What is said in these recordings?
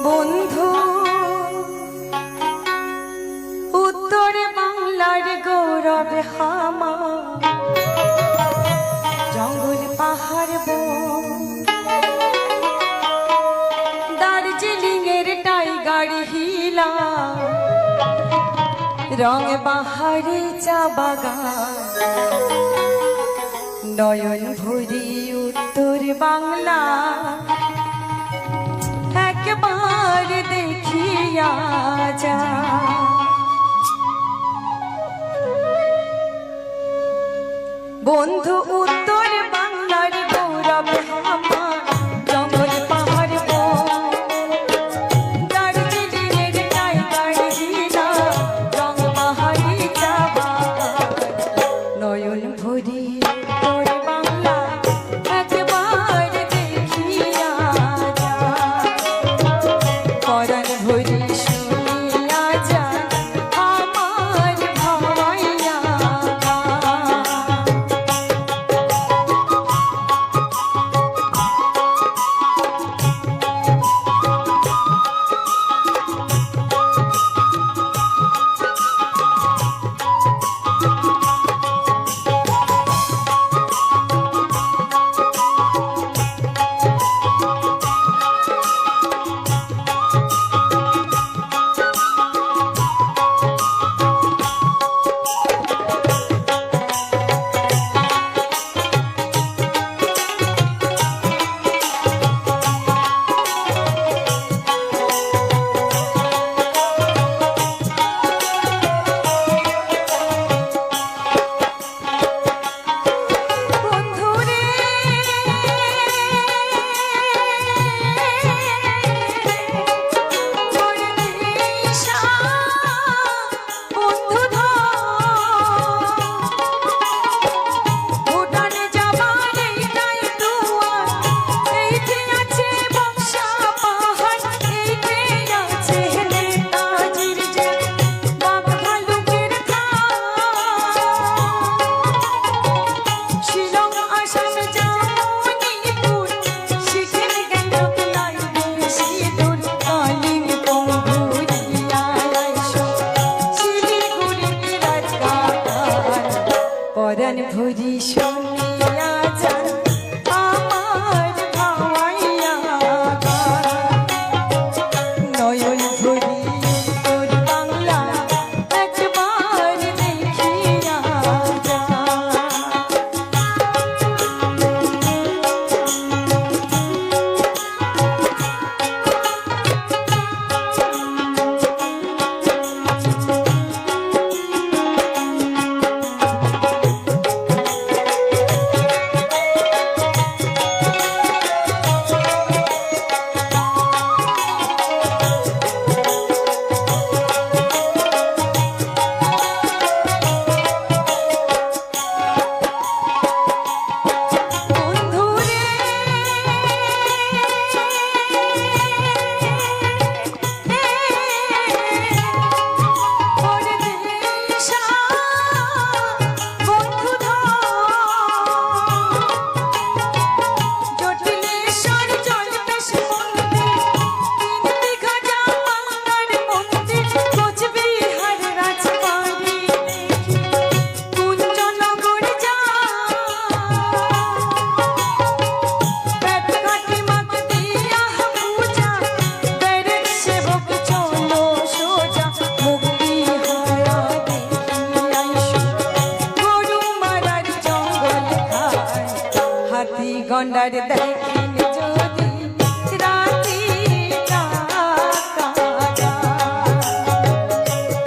বন্ধু উত্তর বাংলার গৌরব হামা জঙ্গল পাহাড় দার্জিলিং এর টাইগার হিলা রং বাহারে চা বাগান নয়ন ভরি উত্তর বাংলা একবার দেখিয়া যা। বন্ধু উত্তর বাংলার গৌরব আমার জঙ্গল পাহাড় দার্জিলিংয়ের টাইগার হিলা রং বাহারি চা বাগান নয়ন ভরি উত্তর বাংলা একবার দেখিয়া যা। পরাণ ভরি শুনিয়া যা আমার ভাবাইয়া পরাণ ভরি শুনিয়া যান আমার ভাবাইয়া নয়ন ভরি উত্তর বাংলা একবার দেখিয়া যা। গন্ডার দেখেন যদি রাতি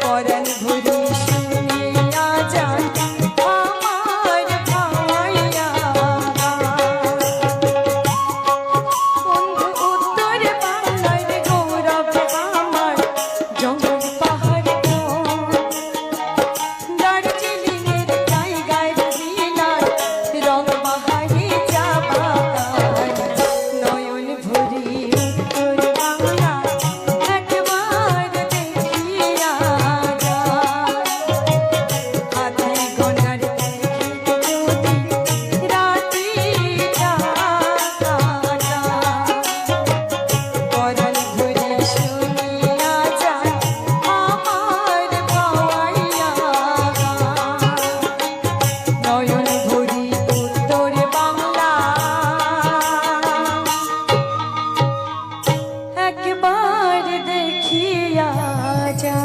পরাণ ভরি শুনিয়া যান আমার ভাবাইয়া বন্ধু উত্তর বাংলার গৌরব আমার জঙ্গল পাহাড় দার্জিলিংয়ের টাইগার হিলা রং বাহারি চা বাগান দেখিয়া যা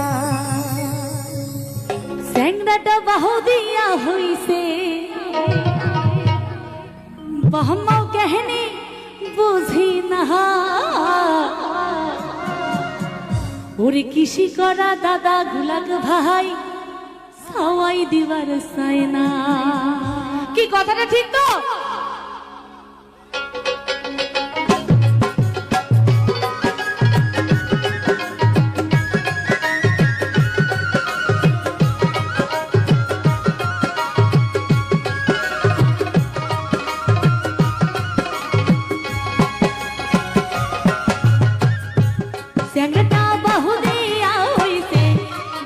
স্যাংরাটা বাহু দিয়া হইছে বহমাও কেহনে বুঝি না ওরে কৃষি করা দাদা গুলাক ভাই সবাই দিবার চায় না। কি কথাটা ঠিক তো? স্যাংরাটা বাহু দিয়া হইছে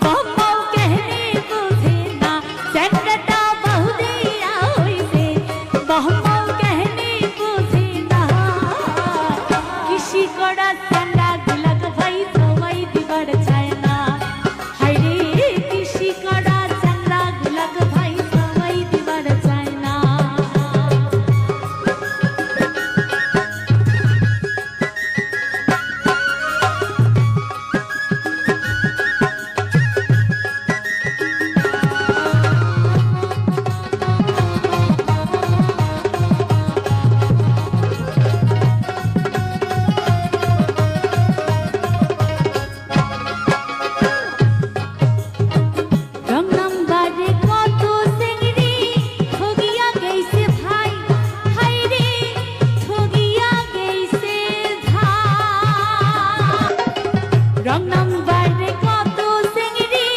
বহমাও কেহনে বুঝে না। স্যাংরাটা বাহু দিয়া হইছে বহমাও কেহনে বুঝে না। কৃষি করা স্যাংরা গুলাক ভাই সবাই দিবার চায় না। হায়রে কৃষি করা স্যাংরা গুলাক ভাই সবাই দিবার চায় না। রং নাম্বারে কত চিংড়ি ঠগিয়া গেছে ভাই হায়রে ঠগিয়া গেছে ভাই। রং নাম্বারে কত চিংড়ি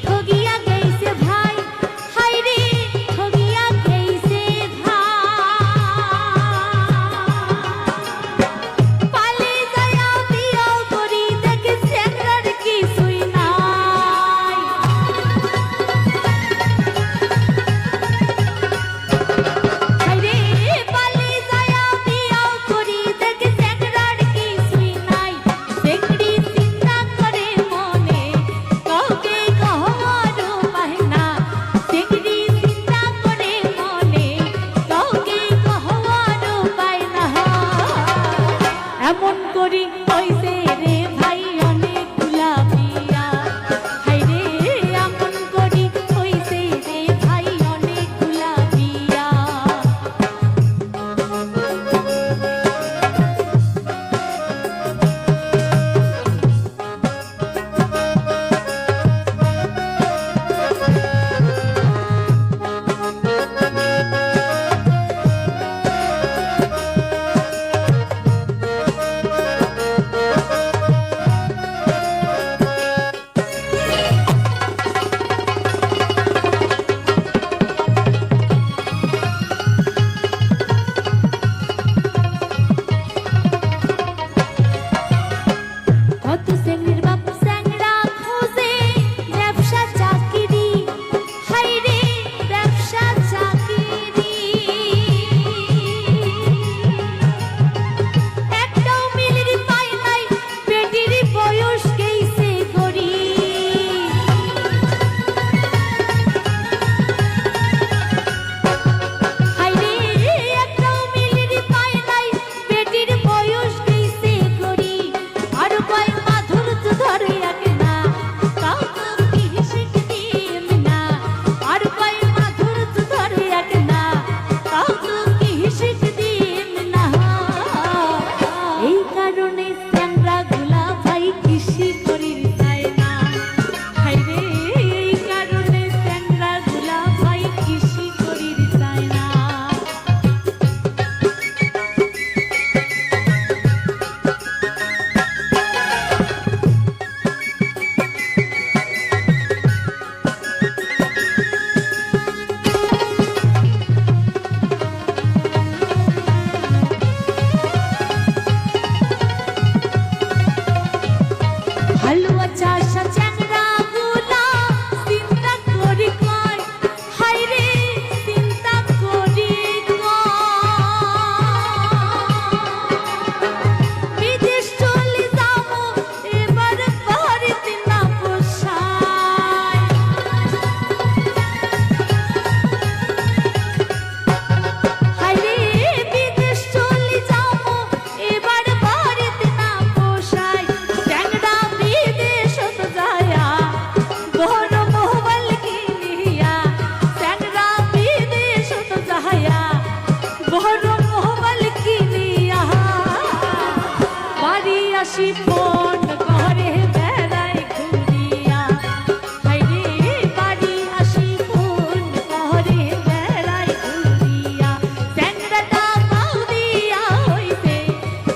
ঠগিয়া গেছে ভাই হায়রে ঠগিয়া গেছে ভাই। পালে যায়া বিয়াও করি দেখে স্যাংরার কিছুই নাই। হায়রে পালে যায়া বিয়াও করি দেখে স্যাংরার কিছুই নাই। চিংড়ি চিন্তা করে মনে কাউকে কহবার উপায় না। চিংড়ি চিন্তা করে মনে কাউকে কহবার উপায় না। এমন করি হইছে রে ভাই অনেকগুলা বিয়া হায়রে এমন করি হইছে রে ভাই অনেকগুলা বিয়া। কত স্যাংরির বাপ স্যাংরা খোঁজে ব্যবসা চাকরি হায়রে ব্যবসা চাকরি। একটাও মিলির পায় নাই পেটির বয়স গেইছে গড়ি। হায়রে একটাও মিলির পায় নাই পেটির বয়স গেইছে গড়ি। আর কয় মাধুর ধরে রাখে না তাও তো কি শিখ দিম না। আর কয় মাধুর ধরে রাখে না তাও তো কি শিখ দিম না। এই কারণে স্যাংরা গুলা ভাই কৃষি করির চায় না। হায়রে এই কারণে স্যাংরা গুলা ভাই কৃষি করির চায় না। আসি ফোন করে বেড়াই ঘুরিয়া, হাইরে বাড়ি আসি ফোন করে বেড়াই ঘুরিয়া। চ্যাংড়াটা পাও দিয়া হইতে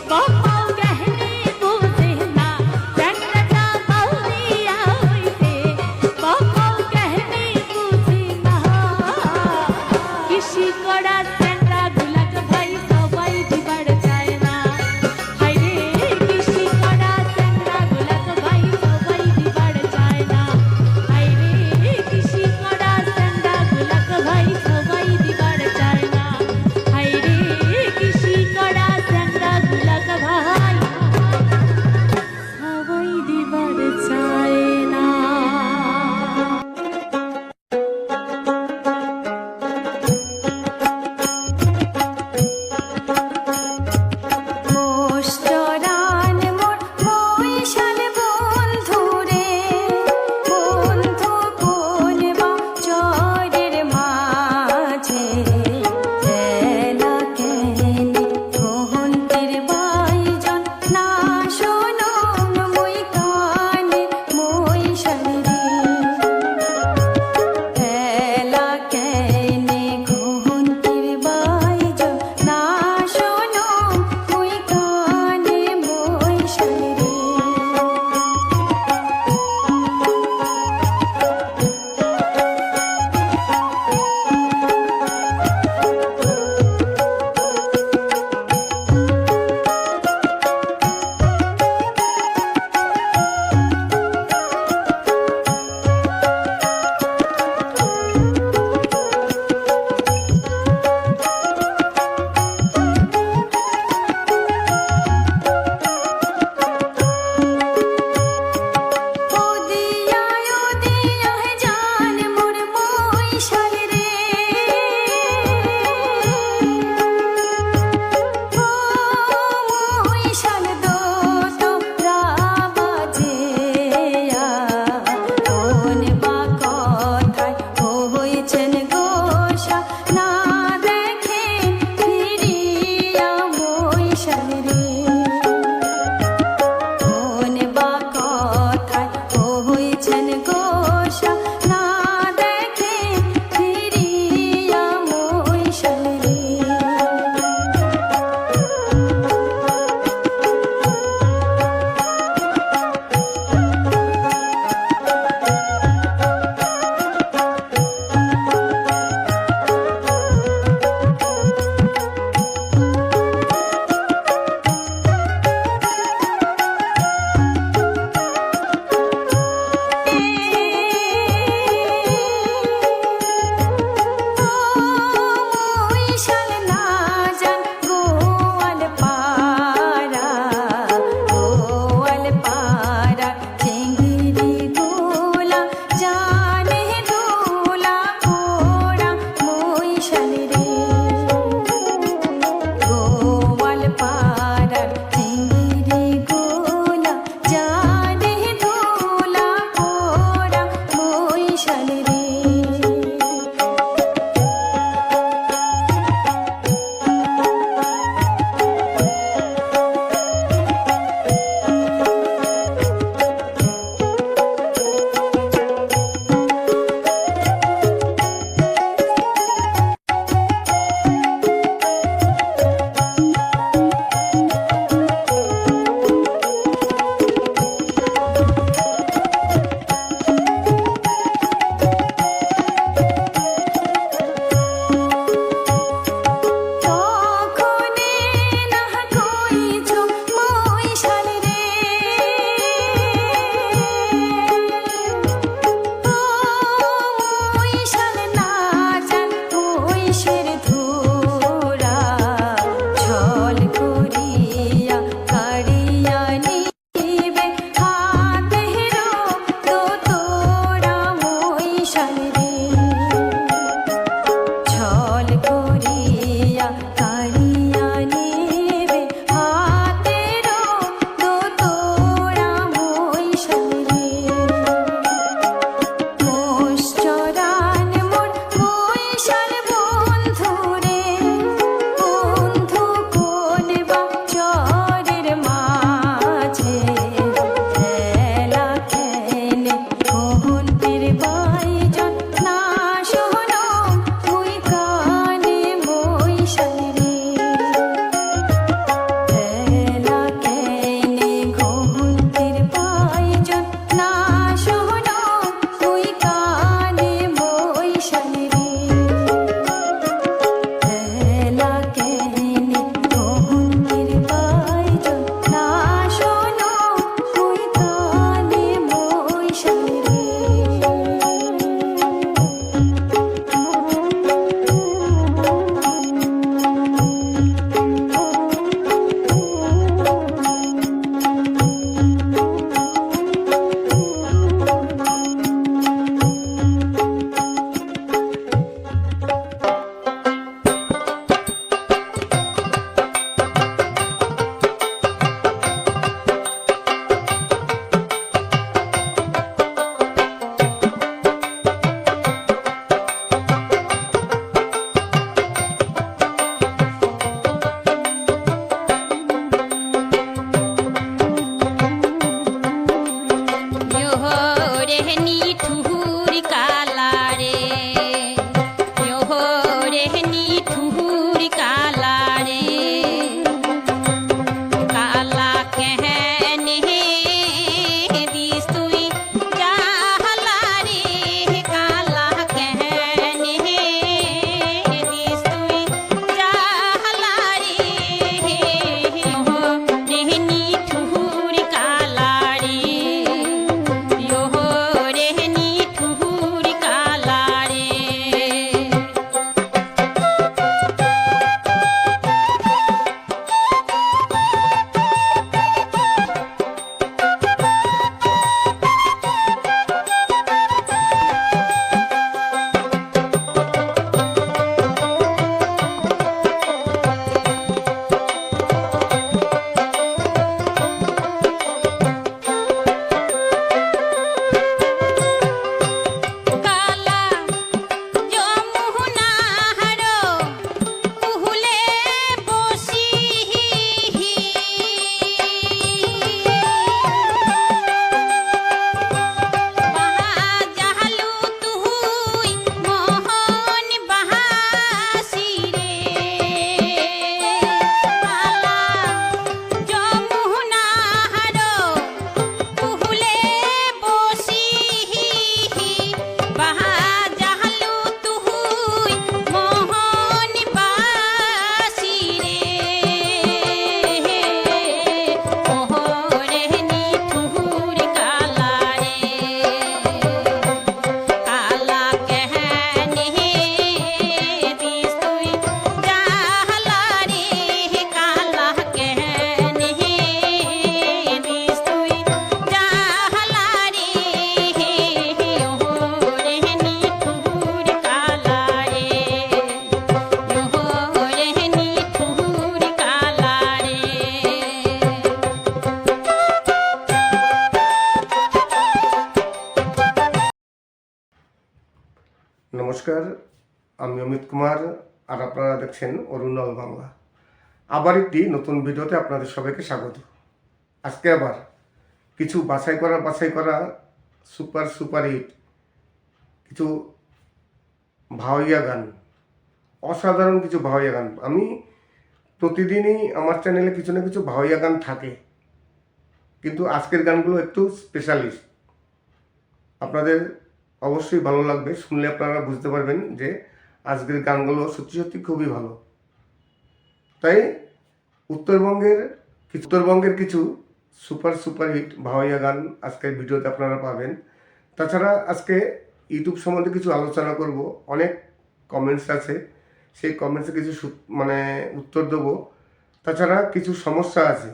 বপাও গেহনে বোঝে না, চ্যাংড়াটা পাও দিয়া হইতে বপাও গেহনে বোঝে না। কৃষি করা চ্যাংড়া গুলাকে ভাই সবাই দিবার চায় না, হাইরে কৃষি করা চ্যাংড়া নমস্কার, আমি অমিত কুমার আর আপনারা দেখছেন অরুণাল বাংলা। আবার একটি নতুন ভিডিওতে আপনাদের সবাইকে স্বাগত। আজকে আবার কিছু বাছাই করা সুপার হিট কিছু ভাওয়াইয়া গান, অসাধারণ কিছু ভাওয়াইয়া গান। আমি প্রতিদিনই আমার চ্যানেলে কিছু না কিছু ভাওয়াইয়া গান থাকে, কিন্তু আজকের গানগুলো একটু স্পেশালিস্ট। আপনাদের অবশ্যই ভালো লাগবে, শুনলে আপনারা বুঝতে পারবেন যে আজকের গানগুলো সত্যি সত্যি খুবই ভালো। তাই উত্তরবঙ্গের কিছু সুপার হিট ভাওয়াইয়া গান আজকের ভিডিওতে আপনারা পাবেন। তাছাড়া আজকে ইউটিউব সম্বন্ধে কিছু আলোচনা করব। অনেক কমেন্টস আছে, সেই কমেন্টসে কিছু উত্তর দেবো। তাছাড়া কিছু সমস্যা আছে,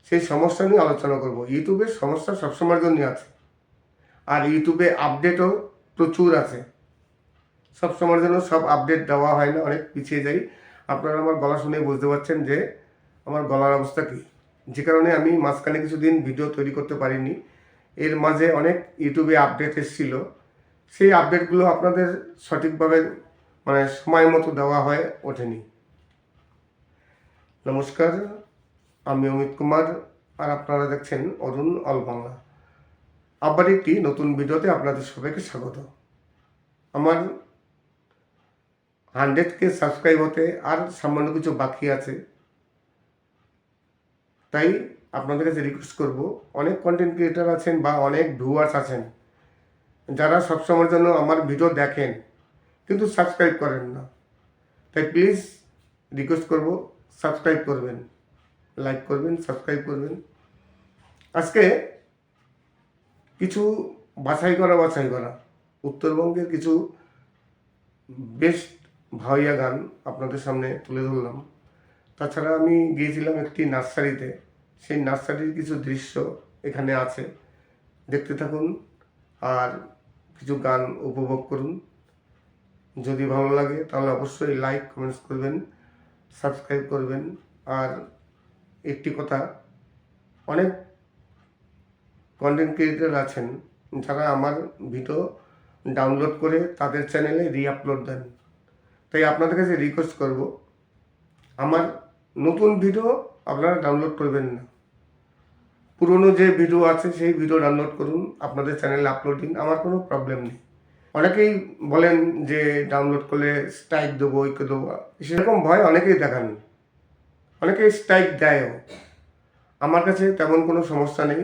সেই সমস্যা নিয়ে আলোচনা করব। ইউটিউবের সমস্যা সবসময়ের জন্য আছে, আর ইউটিউবে আপডেটও প্রচুর আছে। সব সময়ের জন্য সব আপডেট দেওয়া হয় না, অনেক পিছিয়ে যাই। আপনারা আমার গলা শুনে বুঝতে পারছেন যে আমার গলার অবস্থা কী, যে কারণে আমি মাঝখানে কিছুদিন ভিডিও তৈরি করতে পারিনি। এর মাঝে অনেক ইউটিউবে আপডেট এসেছিল, সেই আপডেটগুলো আপনাদের সঠিকভাবে সময় মতো দেওয়া হয়ে ওঠেনি। নমস্কার, আমি অমিত কুমার আর আপনারা দেখছেন অরুণ অল বাংলা। আবার একটি নতুন ভিডিওতে আপনাদের সবাইকে স্বাগত। আমার 100K সাবস্ক্রাইব হতে আর সামান্য কিছু বাকি আছে, তাই আপনাদের কাছে রিকোয়েস্ট করব, অনেক কন্টেন্ট ক্রিয়েটার আছেন বা অনেক ভিউয়ার্স আছেন যারা সবসময়ের জন্য আমার ভিডিও দেখেন কিন্তু সাবস্ক্রাইব করেন না। তাই প্লিজ রিকোয়েস্ট করব, সাবস্ক্রাইব করবেন, লাইক করবেন, সাবস্ক্রাইব করবেন। আজকে কিছু বাছাই করা উত্তরবঙ্গের কিছু বেস্ট ভাওয়াইয়া গান আপনাদের সামনে তুলে ধরলাম। তাছাড়া আমি গিয়েছিলাম একটি নার্সারিতে, সেই নার্সারির কিছু দৃশ্য এখানে আছে, দেখতে থাকুন আর কিছু গান উপভোগ করুন। যদি ভালো লাগে তাহলে অবশ্যই লাইক কমেন্টস করবেন, সাবস্ক্রাইব করবেন। আর একটি কথা, অনেক কন্টেন্ট ক্রিয়েটর আছেন যারা আমার ভিডিও ডাউনলোড করে তাদের চ্যানেলে রিআপলোড দেন। তাই আপনাদের কাছে রিকোয়েস্ট করব, আমার নতুন ভিডিও আপনারা ডাউনলোড করবেন না, পুরনো যে ভিডিও আছে সেই ভিডিও ডাউনলোড করুন, আপনাদের চ্যানেলে আপলোড দিন, আমার কোনো প্রবলেম নেই। অনেকেই বলেন যে ডাউনলোড করলে স্ট্রাইক দেবো, ওইকে দেবো, সেরকম ভয় অনেকেই দেখান, অনেকেই স্ট্রাইক দেয়ও। আমার কাছে তেমন কোনো সমস্যা নেই।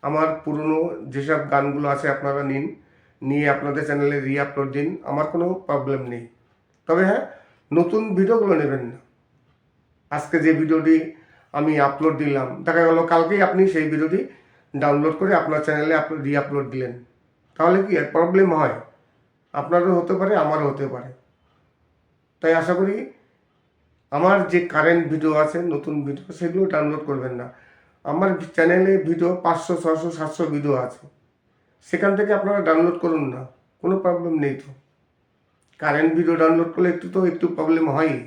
আমার পুরনো যেসব গানগুলো আছে আপনারা নিয়ে আপনাদের চ্যানেলে রিআপলোড দিন, আমার কোনো প্রবলেম নেই। তবে হ্যাঁ, নতুন ভিডিওগুলো নেবেন না। আজকে যে ভিডিওটি আমি আপলোড দিলাম, দেখা গেল কালকেই আপনি সেই ভিডিওটি ডাউনলোড করে আপনার চ্যানেলে রিআপলোড দিলেন, তাহলে কি আর প্রবলেম হয়? আপনারও হতে পারে, আমারও হতে পারে। তাই আশা করি আমার যে কারেন্ট ভিডিও আছে, নতুন ভিডিও, সেগুলো ডাউনলোড করবেন না। আমার চ্যানেলে ভিডিও 500, 600, 700 ভিডিও আছে, সেখান থেকে আপনারা ডাউনলোড করুন না, কোনো প্রবলেম নেই। তো কারেন্ট ভিডিও ডাউনলোড করলে একটু প্রবলেম হয়ই।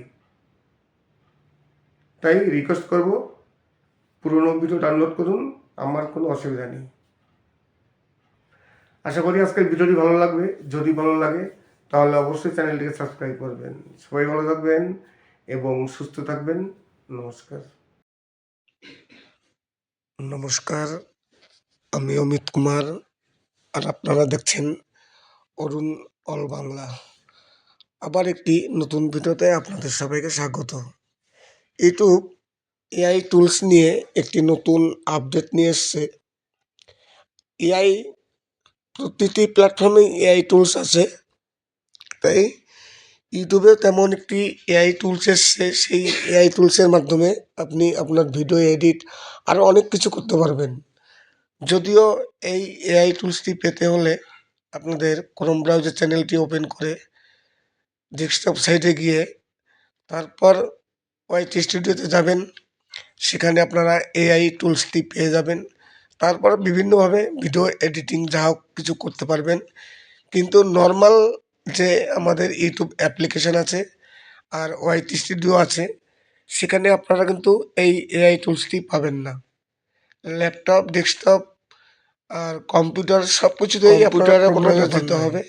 তাই রিকোয়েস্ট করব, পুরনো ভিডিও ডাউনলোড করুন, আমার কোনো অসুবিধা নেই। আশা করি আজকের ভিডিওটি ভালো লাগবে। যদি ভালো লাগে তাহলে অবশ্যই চ্যানেলটিকে সাবস্ক্রাইব করবেন। সবাই ভালো থাকবেন এবং সুস্থ থাকবেন। নমস্কার, আমি অমিত কুমার আর আপনারা দেখছেন অরুণ অল বাংলা। আবার একটি নতুন ভিডিওতে আপনাদের সবাইকে স্বাগত। ইউটিউব এআই টুলস নিয়ে একটি নতুন আপডেট নিয়ে এসছে। এআই প্রতিটি প্ল্যাটফর্মে এআই টুলস আছে, তাই ইউটিউবে তেমন একটি এআই টুলস এসছে। সেই এআই টুলসের মাধ্যমে আপনি আপনার ভিডিও এডিট আরও অনেক কিছু করতে পারবেন। যদিও এই এআই টুলসটি পেতে হলে আপনাদের ক্রোম ব্রাউজার চ্যানেলটি ওপেন করে ডেস্কটপ সাইটে গিয়ে তারপর ওয়াইটি স্টুডিওতে যাবেন, সেখানে আপনারা এআই টুলসটি পেয়ে যাবেন। তারপর বিভিন্নভাবে ভিডিও এডিটিং যা হোক কিছু করতে পারবেন। কিন্তু নর্মাল যে আমাদের ইউটিউব অ্যাপ্লিকেশান আছে আর ওয়াইটি স্টুডিও আছে, সেখানে আপনারা কিন্তু এই এআই টুলসটি পাবেন না। ল্যাপটপ, ডেস্কটপ আর কম্পিউটার সব কিছুতেই আপনারা যেতে হবে।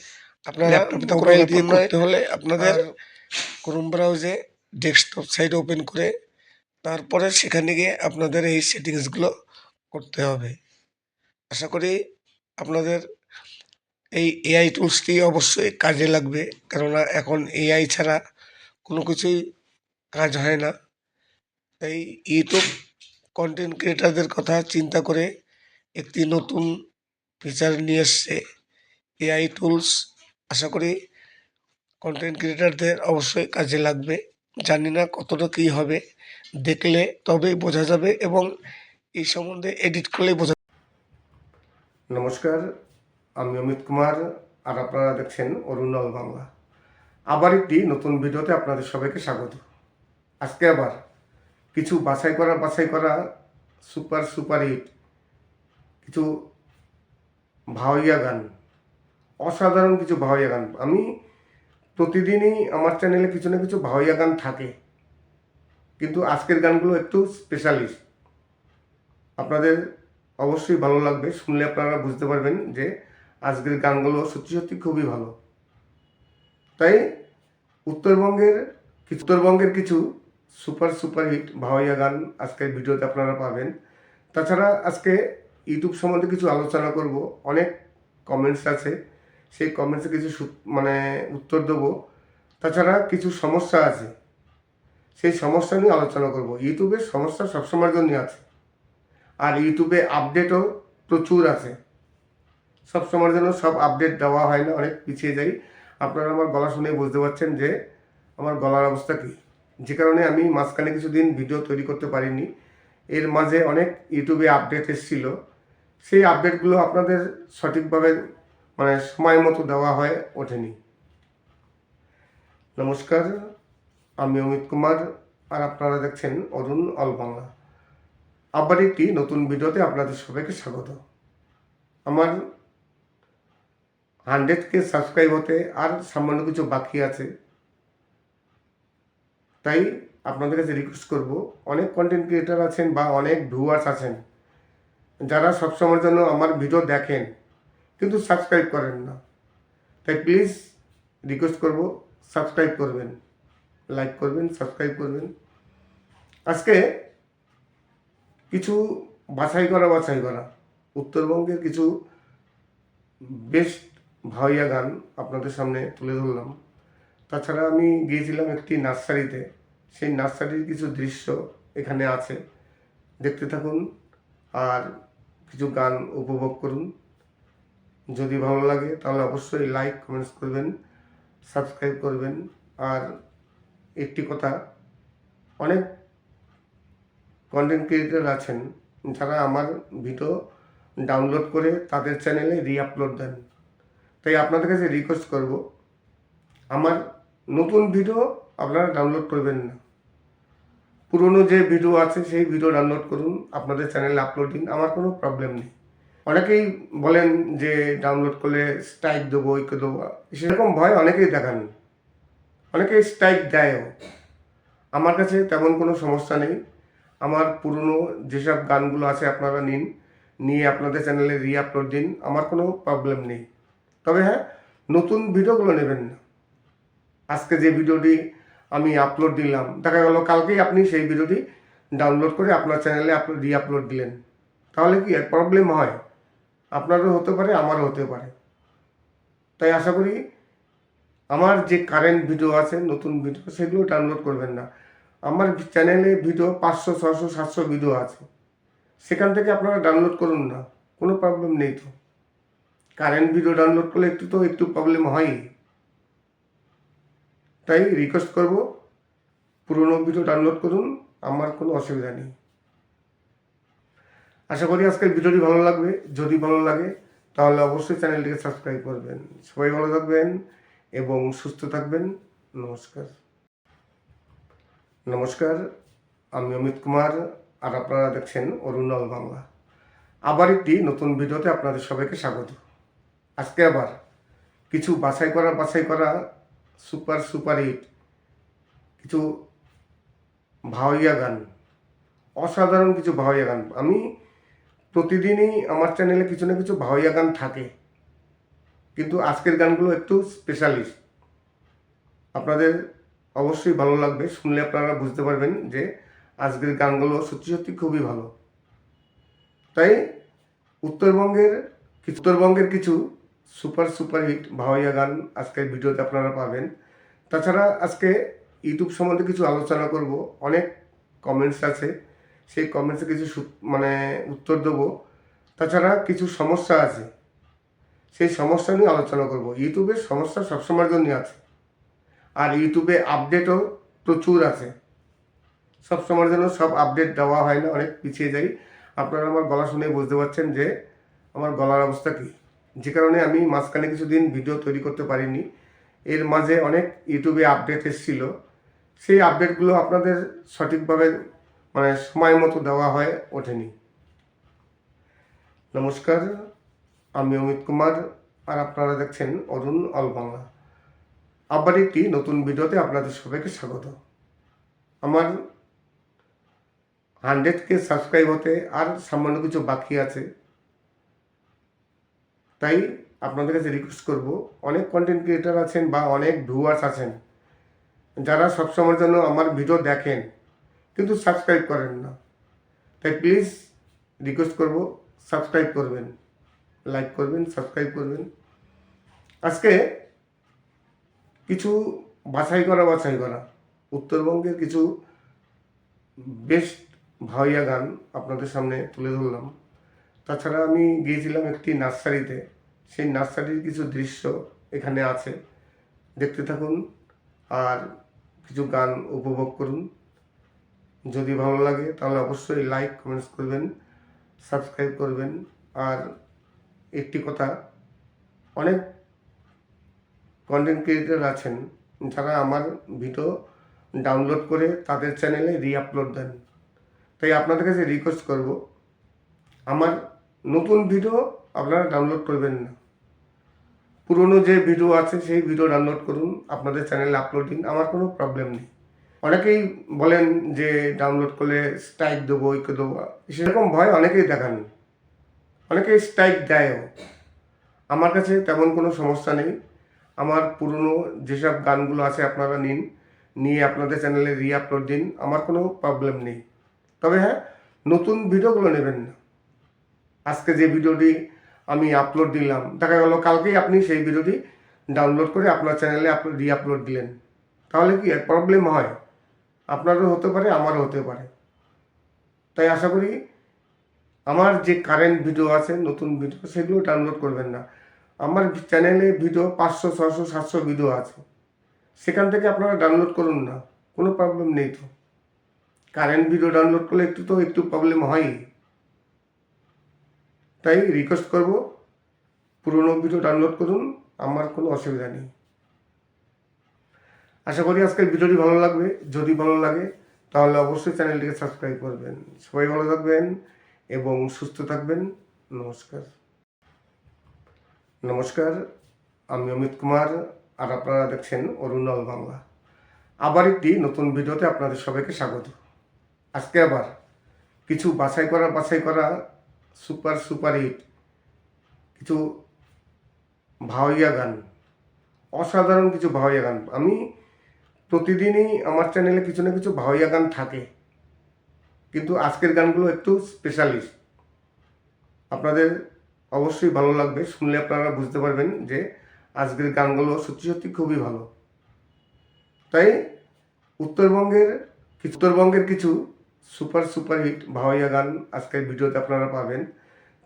আপনারা ল্যাপটপে মোবাইল দিয়ে করতে হলে আপনাদের ক্রোম ব্রাউজে ডেস্কটপ সাইট ওপেন করে তারপরে সেখানে গিয়ে আপনাদের এই সেটিংসগুলো করতে হবে। আশা করি আপনাদের এই এআই টুলসটি অবশ্যই কাজে লাগবে, কেননা এখন এআই ছাড়া কোনো কিছুই কাজ হয় না। তাই ইউটিউব কন্টেন্ট ক্রিয়েটারদের কথা চিন্তা করে একটি নতুন ফিচার নিয়ে এসছে এআই টুলস। আশা করি কন্টেন্ট ক্রিয়েটারদের অবশ্যই কাজে লাগবে। জানি না কতটা কী হবে, দেখলে তবেই বোঝা যাবে এবং এই সম্বন্ধে এডিট করলেই বোঝা। নমস্কার, আমি অমিত কুমার আর আপনারা দেখছেন অরুণাল বাংলা। আবার একটি নতুন ভিডিওতে আপনাদের সবাইকে স্বাগত। আজকে আবার কিছু বাছাই করা সুপার হিট কিছু ভাওয়াইয়া গান, অসাধারণ কিছু ভাওয়াইয়া গান। আমি প্রতিদিনই আমার চ্যানেলে কিছু না কিছু ভাওয়াইয়া গান থাকে, কিন্তু আজকের গানগুলো একটু স্পেশালিস্ট। আপনাদের অবশ্যই ভালো লাগবে, শুনলে আপনারা বুঝতে পারবেন যে আজকের গানগুলো সত্যি সত্যি খুবই ভালো। তাই উত্তরবঙ্গের কিছু সুপার হিট ভাওয়াইয়া গান আজকের ভিডিওতে আপনারা পাবেন। তাছাড়া আজকে ইউটিউব সম্বন্ধে কিছু আলোচনা করব। অনেক কমেন্টস আছে, সেই কমেন্টসে কিছু উত্তর দেবো। তাছাড়া কিছু সমস্যা আছে, সেই সমস্যা নিয়ে আলোচনা করব। ইউটিউবের সমস্যা সবসময়ের জন্য আছে, আর ইউটিউবে আপডেটও প্রচুর আছে। সবসময়ের জন্য সব আপডেট দেওয়া হয় না, অনেক পিছিয়ে যাই। আপনারা আমার গলা শুনে বুঝতে পারছেন যে আমার গলার অবস্থা কী, যে কারণে আমি মাঝখানে কিছুদিন ভিডিও তৈরি করতে পারিনি। এর মাঝে অনেক ইউটিউবে আপডেট এসেছিল, সেই আপডেটগুলো আপনাদের সঠিকভাবে সময় মতো দেওয়া হয়ে ওঠেনি। নমস্কার, আমি অমিত কুমার আর আপনারা দেখছেন অরুণ অল বাংলা। আবার একটি নতুন ভিডিওতে আপনাদের সবাইকে স্বাগত। আমার 100K সাবস্ক্রাইব হতে আর সামান্য কিছু বাকি আছে, তাই আপনাদের কাছে রিকোয়েস্ট করব, অনেক কন্টেন্ট ক্রিয়েটার আছেন বা অনেক ভিউয়ার্স আছেন যারা সবসময়ের জন্য আমার ভিডিও দেখেন কিন্তু সাবস্ক্রাইব করেন না। তাই প্লিজ রিকোয়েস্ট করব, সাবস্ক্রাইব করবেন, লাইক করবেন, সাবস্ক্রাইব করবেন। আজকে কিছু বাছাই করা উত্তরবঙ্গের কিছু বেস্ট ভাওয়াইয়া গান আপনাদের সামনে তুলে ধরলাম। তাছাড়া আমি গিয়েছিলাম একটি নার্সারিতে, সেই নার্সারির কিছু দৃশ্য এখানে আছে, দেখতে থাকুন আর কিছু গান উপভোগ করুন। যদি ভালো লাগে তাহলে অবশ্যই লাইক কমেন্টস করবেন, সাবস্ক্রাইব করবেন। আর একটি কথা, অনেক কন্টেন্ট ক্রিয়েটার আছেন যারা আমার ভিডিও ডাউনলোড করে তাদের চ্যানেলে রিআপলোড দেন। তাই আপনাদের কাছে রিকোয়েস্ট করব, আমার নতুন ভিডিও আপনারা ডাউনলোড করবেন না, পুরনো যে ভিডিও আছে সেই ভিডিও ডাউনলোড করুন, আপনাদের চ্যানেলে আপলোড দিন, আমার কোনো প্রবলেম নেই। অনেকেই বলেন যে ডাউনলোড করলে স্ট্রাইক দেবো, দেবো, সেরকম ভয় অনেকেই দেখান, অনেকেই স্ট্রাইক দেয়ও। আমার কাছে তেমন কোনো সমস্যা নেই। আমার পুরনো যেসব গানগুলো আছে আপনারা নিয়ে আপনাদের চ্যানেলে রিআপলোড দিন, আমার কোনো প্রবলেম নেই। তবে হ্যাঁ, নতুন ভিডিওগুলো নেবেন না। আজকে যে ভিডিওটি আমি আপলোড দিলাম, দেখা গেল কালকেই আপনি সেই ভিডিওটি ডাউনলোড করে আপনার চ্যানেলে রিআপলোড দিলেন, তাহলে কি প্রবলেম হয়? আপনারও হতে পারে, আমারও হতে পারে। তাই আশা করি আমার যে কারেন্ট ভিডিও আছে, নতুন ভিডিও, সেগুলো ডাউনলোড করবেন না। আমার চ্যানেলে ভিডিও 500, 600, 700 ভিডিও আছে, সেখান থেকে আপনারা ডাউনলোড করুন না, কোনো প্রবলেম নেই। তো কারেন্ট ভিডিও ডাউনলোড করলে একটু প্রবলেম হয়ই। তাই রিকোয়েস্ট করব, পুরনো ভিডিও ডাউনলোড করুন, আমার কোনো অসুবিধা নেই। আশা করি আজকের ভিডিওটি ভালো লাগবে। যদি ভালো লাগে তাহলে অবশ্যই চ্যানেলটিকে সাবস্ক্রাইব করবেন। সবাই ভালো থাকবেন এবং সুস্থ থাকবেন। নমস্কার, আমি অমিত কুমার আর আপনারা দেখছেন অরুণাল বাংলা। আবার একটি নতুন ভিডিওতে আপনাদের সবাইকে স্বাগত। আজকে আবার কিছু বাছাই করা সুপার হিট কিছু ভাওয়াইয়া গান, অসাধারণ কিছু ভাওয়াইয়া গান। আমি প্রতিদিনই আমার চ্যানেলে কিছু না কিছু ভাওয়াইয়া গান থাকে, কিন্তু আজকের গানগুলো একটু স্পেশালিস্ট। আপনাদের অবশ্যই ভালো লাগবে, শুনলে আপনারা বুঝতে পারবেন যে আজকের গানগুলো সত্যি সত্যি খুবই ভালো। তাই উত্তরবঙ্গের কিছু সুপার হিট ভাওয়াইয়া গান আজকের ভিডিওতে আপনারা পাবেন। তাছাড়া আজকে ইউটিউব সম্বন্ধে কিছু আলোচনা করব। অনেক কমেন্টস আছে, সেই কমেন্টসে কিছু উত্তর দেবো। তাছাড়া কিছু সমস্যা আছে, সেই সমস্যা নিয়ে আলোচনা করব। ইউটিউবের সমস্যা সবসময়ের জন্য আছে, আর ইউটিউবে আপডেটও প্রচুর আছে। সবসময়ের জন্য সব আপডেট দেওয়া হয় না, অনেক পিছিয়ে যাই। আপনারা আমার গলা শুনে বুঝতে পারছেন যে আমার গলার অবস্থা কী, যে কারণে আমি মাঝখানে কিছুদিন ভিডিও তৈরি করতে পারিনি। এর মাঝে অনেক ইউটিউবে আপডেট এসেছিল, সেই আপডেটগুলো আপনাদের সঠিকভাবে সময় মতো দেওয়া হয়ে ওঠেনি। নমস্কার, আমি অমিত কুমার, আর আপনারা দেখছেন অরুণ অল বাংলা। আবার একটি নতুন ভিডিওতে আপনাদের সবাইকে স্বাগত। আমার 100K সাবস্ক্রাইব হতে আর সামান্য কিছু বাকি আছে, তাই আপনাদের কাছে রিকোয়েস্ট করব, অনেক কন্টেন্ট ক্রিয়েটার আছেন বা অনেক ভিউয়ার্স আছেন যারা সবসময়ের জন্য আমার ভিডিও দেখেন কিন্তু সাবস্ক্রাইব করেন না। তাই প্লিজ রিকোয়েস্ট করব, সাবস্ক্রাইব করবেন, লাইক করবেন, সাবস্ক্রাইব করবেন। আজকে কিছু বাছাই করা উত্তরবঙ্গের কিছু বেস্ট ভাওয়াইয়া গান আপনাদের সামনে তুলে ধরলাম। তাছাড়া আমি গিয়েছিলাম একটি নার্সারিতে, সেই নার্সারির কিছু দৃশ্য এখানে আছে, দেখতে থাকুন আর কিছু গান উপভোগ করুন। যদি ভালো লাগে তাহলে অবশ্যই লাইক কমেন্টস করবেন, সাবস্ক্রাইব করবেন। আর একটি কথা, অনেক কন্টেন্ট ক্রিয়েটর আছেন যারা আমার ভিডিও ডাউনলোড করে তাদের চ্যানেলে রিআপলোড দেন। তাই আপনাদের কাছে রিকোয়েস্ট করব, আমার নতুন ভিডিও আপনারা ডাউনলোড করবেন না, পুরনো যে ভিডিও আছে সেই ভিডিও ডাউনলোড করুন, আপনাদের চ্যানেলে আপলোড দিন, আমার কোনো প্রবলেম নেই। অনেকেই বলেন যে ডাউনলোড করলে স্ট্রাইক দেবো, ওইকে দেবো, সেরকম ভয় অনেকেই দেখান, অনেকেই স্ট্রাইক দেয়ও। আমার কাছে তেমন কোনো সমস্যা নেই। আমার পুরনো যেসব গানগুলো আছে আপনারা নিয়ে আপনাদের চ্যানেলে রিআপলোড দিন, আমার কোনো প্রবলেম নেই। তবে হ্যাঁ, নতুন ভিডিওগুলো নেবেন না। আজকে যে ভিডিওটি আমি আপলোড দিলাম, দেখা গেল কালকেই আপনি সেই ভিডিওটি ডাউনলোড করে আপনার চ্যানেলে রিআপলোড দিলেন, তাহলে কি প্রবলেম হয়? আপনারও হতে পারে, আমারও হতে পারে। তাই আশা করি আমার যে কারেন্ট ভিডিও আছে, নতুন ভিডিও, সেগুলো ডাউনলোড করবেন না। আমার চ্যানেলে ভিডিও 500, 600, 700 ভিডিও আছে, সেখান থেকে আপনারা ডাউনলোড করুন না, কোনো প্রবলেম নেই। তো কারেন্ট ভিডিও ডাউনলোড করলে একটু প্রবলেম হয়ই। তাই রিকোয়েস্ট করব, পুরনো ভিডিও ডাউনলোড করুন, আমার কোনো অসুবিধা নেই। আশা করি আজকের ভিডিওটি ভালো লাগবে। যদি ভালো লাগে তাহলে অবশ্যই চ্যানেলটিকে সাবস্ক্রাইব করবেন। সবাই ভালো থাকবেন এবং সুস্থ থাকবেন। নমস্কার, আমি অমিত কুমার, আর আপনারা দেখছেন অরুণ অল বাংলা। আবার একটি নতুন ভিডিওতে আপনাদের সবাইকে স্বাগত। আজকে আবার কিছু বাছাই করা সুপার হিট কিছু ভাওয়াইয়া গান, অসাধারণ কিছু ভাওয়াইয়া গান। আমি প্রতিদিনই আমার চ্যানেলে কিছু না কিছু ভাওয়াইয়া গান থাকে, কিন্তু আজকের গানগুলো একটু স্পেশালিস্ট। আপনাদের অবশ্যই ভালো লাগবে, শুনলে আপনারা বুঝতে পারবেন যে আজকের গানগুলো সত্যি সত্যি খুবই ভালো। তাই উত্তরবঙ্গের কিছু সুপার হিট ভাওয়াইয়া গান আজকের ভিডিওতে আপনারা পাবেন।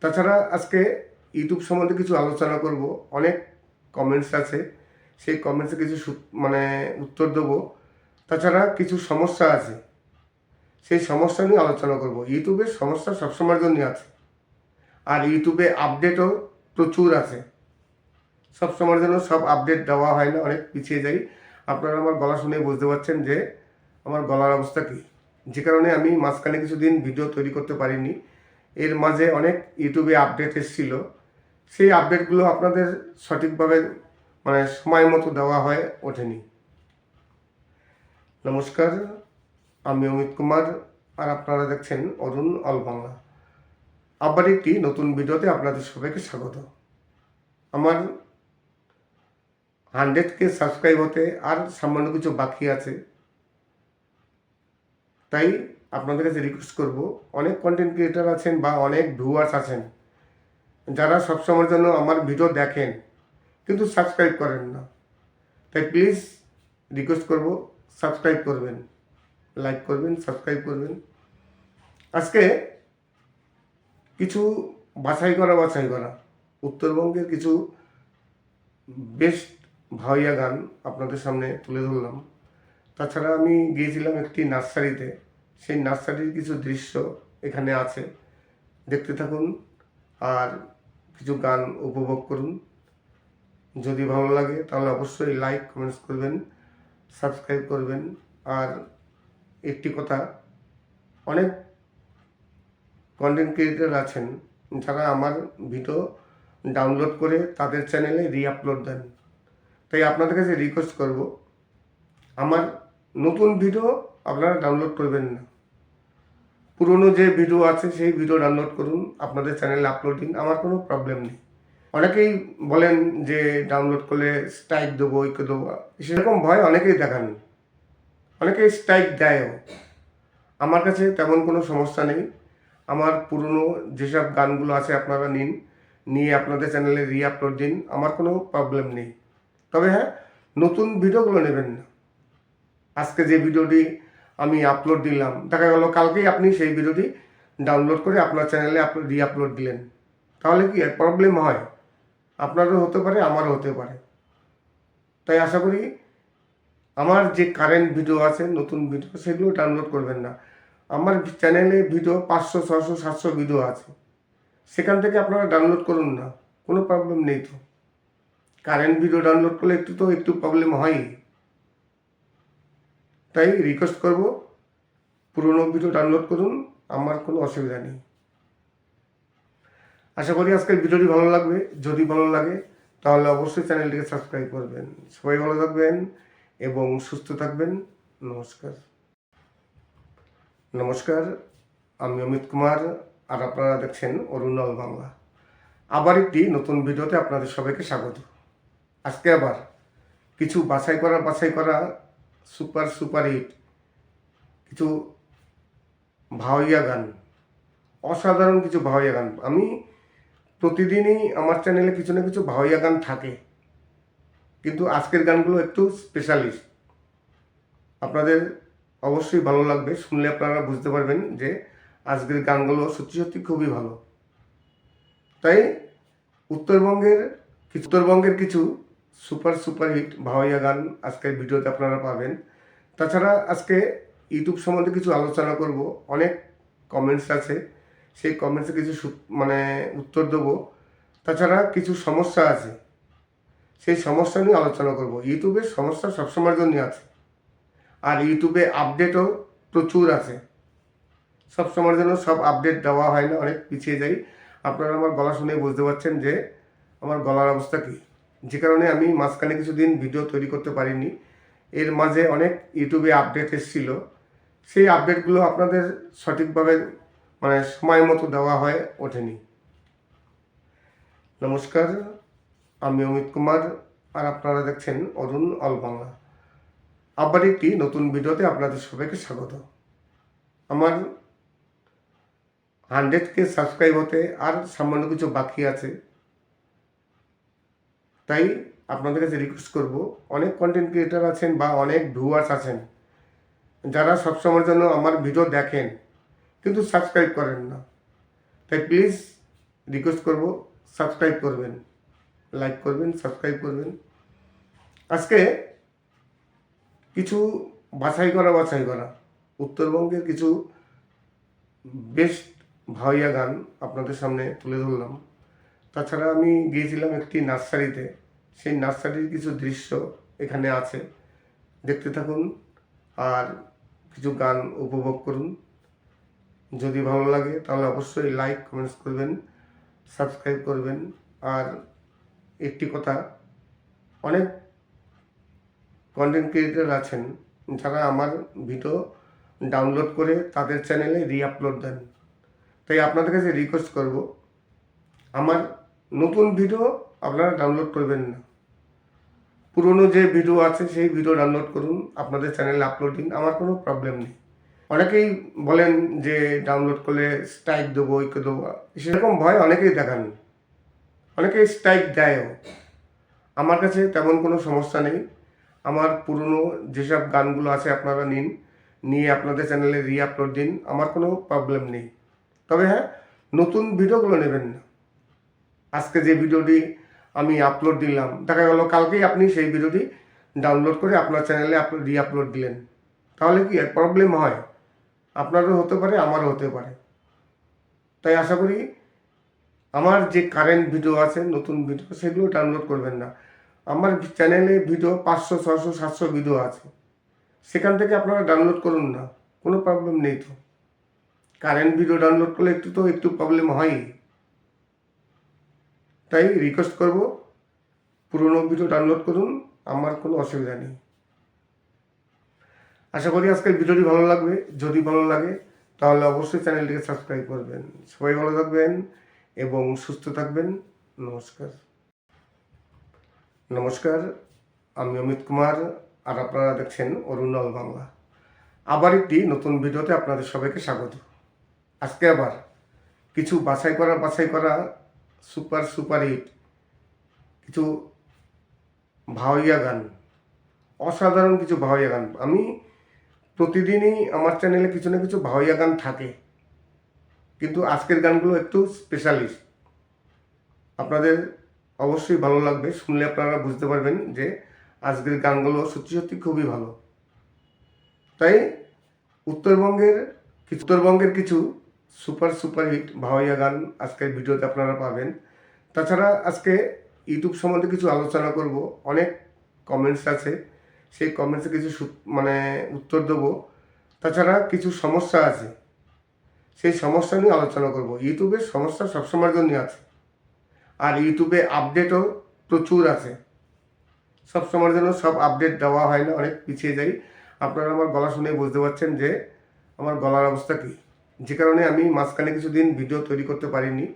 তাছাড়া আজকে ইউটিউব সম্বন্ধে কিছু আলোচনা করব। অনেক কমেন্টস আছে, সেই কমেন্টসে কিছু উত্তর দেবো। তাছাড়া কিছু সমস্যা আছে, সেই সমস্যা নিয়ে আলোচনা করব। ইউটিউবের সমস্যা সবসময়ের জন্য আছে, আর ইউটিউবে আপডেটও প্রচুর আছে। সবসময়ের জন্য সব আপডেট দেওয়া হয় না, অনেক পিছিয়ে যাই। আপনারা আমার গলা শুনে বুঝতে পারছেন যে আমার গলার অবস্থা কী, যে কারণে আমি মাঝখানে কিছুদিন ভিডিও তৈরি করতে পারিনি। এর মাঝে অনেক ইউটিউবে আপডেট এসেছিল, সেই আপডেটগুলো আপনাদের সঠিকভাবে সময় মতো দেওয়া হয়ে ওঠেনি। নমস্কার, আমি অমিত কুমার, আর আপনারা দেখছেন অরুণ অল বাংলা। আবার একটি নতুন ভিডিওতে আপনাদের সবাইকে স্বাগত। আমার 100K সাবস্ক্রাইব হতে আর সামান্য কিছু বাকি আছে। তাই আপনাদের কাছে রিকোয়েস্ট করব, অনেক কন্টেন্ট ক্রিয়েটার আছেন বা অনেক ভিউয়ার্স আছেন যারা সবসময়ের জন্য আমার ভিডিও দেখেন কিন্তু সাবস্ক্রাইব করেন না। তাই প্লিজ রিকোয়েস্ট করব, সাবস্ক্রাইব করবেন, লাইক করবেন, সাবস্ক্রাইব করবেন। আজকে কিছু বাছাই করা উত্তরবঙ্গের কিছু বেস্ট ভাওয়াইয়া গান আপনাদের সামনে তুলে ধরলাম। তাছাড়া আমি গিয়েছিলাম একটি নার্সারিতে, সেই নার্সারির কিছু দৃশ্য এখানে আছে, দেখতে থাকুন আর কিছু গান উপভোগ করুন। যদি ভালো লাগে তাহলে অবশ্যই লাইক কমেন্টস করবেন, সাবস্ক্রাইব করবেন। আর একটি কথা, অনেক কন্টেন্ট ক্রিয়েটার আছেন যারা আমার ভিডিও ডাউনলোড করে তাদের চ্যানেলে রিআপলোড দেন। তাই আপনাদের কাছে রিকোয়েস্ট করব, আমার নতুন ভিডিও আপনারা ডাউনলোড করবেন না, পুরনো যে ভিডিও আছে সেই ভিডিও ডাউনলোড করুন, আপনাদের চ্যানেলে আপলোড দিন, আমার কোনো প্রবলেম নেই। অনেকেই বলেন যে ডাউনলোড করলে স্ট্রাইক দেবো, ওইকে দেবো, সেরকম ভয় অনেকেই দেখান, অনেকেই স্ট্রাইক দেয়ও। আমার কাছে তেমন কোনো সমস্যা নেই। আমার পুরনো যেসব গানগুলো আছে আপনারা নিয়ে আপনাদের চ্যানেলে রিআপলোড দিন, আমার কোনো প্রবলেম নেই। তবে হ্যাঁ, নতুন ভিডিওগুলো নেবেন না। আজকে যে ভিডিওটি আমি আপলোড দিলাম, দেখা গেল কালকেই আপনি সেই ভিডিওটি ডাউনলোড করে আপনার চ্যানেলে রিআপলোড দিলেন, তাহলে কি প্রবলেম হয়? আপনারও হতে পারে, আমারও হতে পারে। তাই আশা করি আমার যে কারেন্ট ভিডিও আছে, নতুন ভিডিও, সেগুলো ডাউনলোড করবেন না। আমার চ্যানেলে ভিডিও 500, 600, 700 ভিডিও আছে, সেখান থেকে আপনারা ডাউনলোড করুন না, কোনো প্রবলেম নেই। তো কারেন্ট ভিডিও ডাউনলোড করলে একটু প্রবলেম হয়। তাই রিকোয়েস্ট করব, পুরনো ভিডিও ডাউনলোড করুন, আমার কোনো অসুবিধা নেই। আশা করি আজকের ভিডিওটি ভালো লাগবে। যদি ভালো লাগে তাহলে অবশ্যই চ্যানেলটিকে সাবস্ক্রাইব করবেন। সবাই ভালো থাকবেন এবং সুস্থ থাকবেন। নমস্কার, আমি অমিত কুমার, আর আপনারা দেখছেন অরুণ অল বাংলা। আবার একটি নতুন ভিডিওতে আপনাদের সবাইকে স্বাগত। আজকে আবার কিছু বাছাই করা সুপার হিট কিছু ভাওয়াইয়া গান, অসাধারণ কিছু ভাওয়াইয়া গান। আমি প্রতিদিনই আমার চ্যানেলে কিছু না কিছু ভাওয়াইয়া গান থাকে, কিন্তু আজকের গানগুলো একটু স্পেশালিস্ট। আপনাদের অবশ্যই ভালো লাগবে, শুনলে আপনারা বুঝতে পারবেন যে আজকের গানগুলো সত্যি খুবই ভালো। তাই উত্তরবঙ্গের কিছু সুপার হিট ভাওয়াইয়া গান আজকের ভিডিওতে আপনারা পাবেন। তাছাড়া আজকে ইউটিউব সম্বন্ধে কিছু আলোচনা করব। অনেক কমেন্টস আছে, সেই কমেন্টসে কিছু উত্তর দেবো। তাছাড়া কিছু সমস্যা আছে, সেই সমস্যা নিয়ে আলোচনা করব। ইউটিউবের সমস্যা সবসময়ের জন্য আছে, আর ইউটিউবে আপডেটও প্রচুর আছে। সবসময়ের জন্য সব আপডেট দেওয়া হয় না, অনেক পিছিয়ে যাই। আপনারা আমার গলা শুনে বুঝতে পারছেন যে আমার গলার অবস্থা কী, যে কারণে আমি মাঝখানে কিছুদিন ভিডিও তৈরি করতে পারিনি। এর মাঝে অনেক ইউটিউবে আপডেট এসেছিল, সেই আপডেটগুলো আপনাদের সঠিকভাবে সময় মতো দেওয়া হয়ে ওঠেনি। নমস্কার, আমি অমিত কুমার, আর আপনারা দেখছেন অরুণ অল বাংলা। আবার একটি নতুন ভিডিওতে আপনাদের সবাইকে স্বাগত। আমার 100K সাবস্ক্রাইব হতে আর সামান্য কিছু বাকি আছে। তাই আপনাদের কাছে রিকোয়েস্ট করব, অনেক কন্টেন্ট ক্রিয়েটার আছেন বা অনেক ভিউয়ার্স আছেন যারা সবসময়ের জন্য আমার ভিডিও দেখেন কিন্তু সাবস্ক্রাইব করেন না। তাই প্লিজ রিকোয়েস্ট করব, সাবস্ক্রাইব করবেন, লাইক করবেন, সাবস্ক্রাইব করবেন। আজকে কিছু বাছাই করা উত্তরবঙ্গের কিছু বেস্ট ভাওয়াইয়া গান আপনাদের সামনে তুলে ধরলাম। তাছাড়া আমি গিয়েছিলাম একটি নার্সারিতে, সেই নার্সারির কিছু দৃশ্য এখানে আছে, দেখতে থাকুন আর কিছু গান উপভোগ করুন। যদি ভালো লাগে তাহলে অবশ্যই লাইক কমেন্টস করবেন, সাবস্ক্রাইব করবেন। আর একটি কথা, অনেক কন্টেন্ট ক্রিয়েটার আছেন যারা আমার ভিডিও ডাউনলোড করে তাদের চ্যানেলে রিআপলোড দেন। তাই আপনাদের কাছে রিকোয়েস্ট করব, আমার নতুন ভিডিও আপনারা ডাউনলোড করবেন না, পুরনো যে ভিডিও আছে সেই ভিডিও ডাউনলোড করুন, আপনাদের চ্যানেলে আপলোড দিন, আমার কোনো প্রবলেম নেই। অনেকেই বলেন যে ডাউনলোড করলে স্ট্রাইক দেবো, ওইকে দেবো, সেরকম ভয় অনেকেই দেখান, অনেকেই স্ট্রাইক দেয়ও। আমার কাছে তেমন কোনো সমস্যা নেই। আমার পুরনো যেসব গানগুলো আছে আপনারা নিন, নিয়ে আপনাদের চ্যানেলে রিআপলোড দিন, আমার কোনো প্রবলেম নেই। তবে হ্যাঁ, নতুন ভিডিওগুলো নেবেন না। আজকে যে ভিডিওটি আমি আপলোড দিলাম, দেখা গেল কালকেই আপনি সেই ভিডিওটি ডাউনলোড করে আপনার চ্যানেলে রিআপলোড দিলেন, তাহলে কি প্রবলেম হয়? আপনারও হতে পারে, আমারও হতে পারে। তাই আশা করি আমার যে কারেন্ট ভিডিও আছে, নতুন ভিডিও, সেগুলো ডাউনলোড করবেন না। আমার চ্যানেলে ভিডিও 500, 600, 700 ভিডিও আছে, সেখান থেকে আপনারা ডাউনলোড করুন না, কোনো প্রবলেম নেই। তো কারেন্ট ভিডিও ডাউনলোড করলে একটু প্রবলেম হয়ই। তাই রিকোয়েস্ট করব, পুরনো ভিডিও ডাউনলোড করুন, আমার কোনো অসুবিধা নেই। আশা করি আজকের ভিডিওটি ভালো লাগবে। যদি ভালো লাগে তাহলে অবশ্যই চ্যানেলটিকে সাবস্ক্রাইব করবেন। সবাই ভালো থাকবেন এবং সুস্থ থাকবেন। নমস্কার। নমস্কার, আমি অমিত কুমার, আর আপনারা দেখছেন অরুণাল বাংলা। আবার একটি নতুন ভিডিওতে আপনাদের সবাইকে স্বাগত। আজকে আবার কিছু বাছাই করা সুপার হিট কিছু ভাওয়াইয়া গান, অসাধারণ কিছু ভাওয়াইয়া গান। আমি প্রতিদিনই আমার চ্যানেলে কিছু না কিছু ভাওয়াইয়া গান থাকে, কিন্তু আজকের গানগুলো একটু স্পেশালিস্ট। আপনাদের অবশ্যই ভালো লাগবে, শুনলে আপনারা বুঝতে পারবেন যে আজকের গানগুলো সত্যি খুবই ভালো। তাই উত্তরবঙ্গের কিছু সুপার হিট ভাওয়াইয়া গান আজকের ভিডিওতে আপনারা পাবেন। তাছাড়া আজকে ইউটিউব সম্বন্ধে কিছু আলোচনা করব। অনেক কমেন্টস আছে, সেই কমেন্টসে কিছু উত্তর দেবো। তাছাড়া কিছু সমস্যা আছে, সেই সমস্যা নিয়ে আলোচনা করব। ইউটিউবের সমস্যা সবসময়ের জন্য আছে, আর ইউটিউবে আপডেটও প্রচুর আছে। সবসময়ের জন্য সব আপডেট দেওয়া হয় না, অনেক পিছিয়ে যাই। আপনারা আমার গলা শুনে বুঝতে পারছেন যে আমার গলার অবস্থা কী, যে কারণে আমি মাঝখানে কিছুদিন ভিডিও তৈরি করতে পারিনি।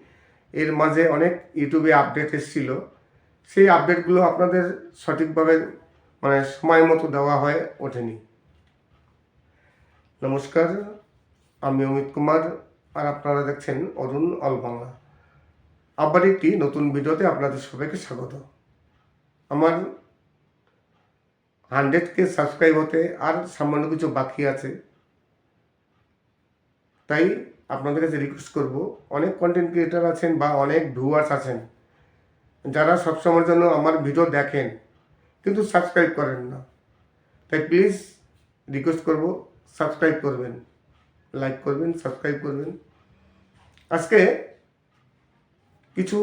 এর মাঝে অনেক ইউটিউবে আপডেট এসেছিল, সেই আপডেটগুলো আপনাদের সঠিকভাবে সময় মতো দেওয়া হয়ে ওঠেনি। নমস্কার, আমি অমিত কুমার, আর আপনারা দেখছেন অরুণাল বাংলা। আবার একটি নতুন ভিডিওতে আপনাদের সবাইকে স্বাগত। আমার 100K সাবস্ক্রাইব হতে আর সামান্য কিছু বাকি আছে। তাই আপনাদের কাছে রিকোয়েস্ট করব, অনেক কন্টেন্ট ক্রিয়েটার আছেন বা অনেক ভিউয়ার্স আছেন যারা সবসময়ের জন্য আমার ভিডিও দেখেন কিন্তু সাবস্ক্রাইব করেন না। তাই প্লিজ রিকোয়েস্ট করব, সাবস্ক্রাইব করবেন, লাইক করবেন, সাবস্ক্রাইব করবেন। আজকে কিছু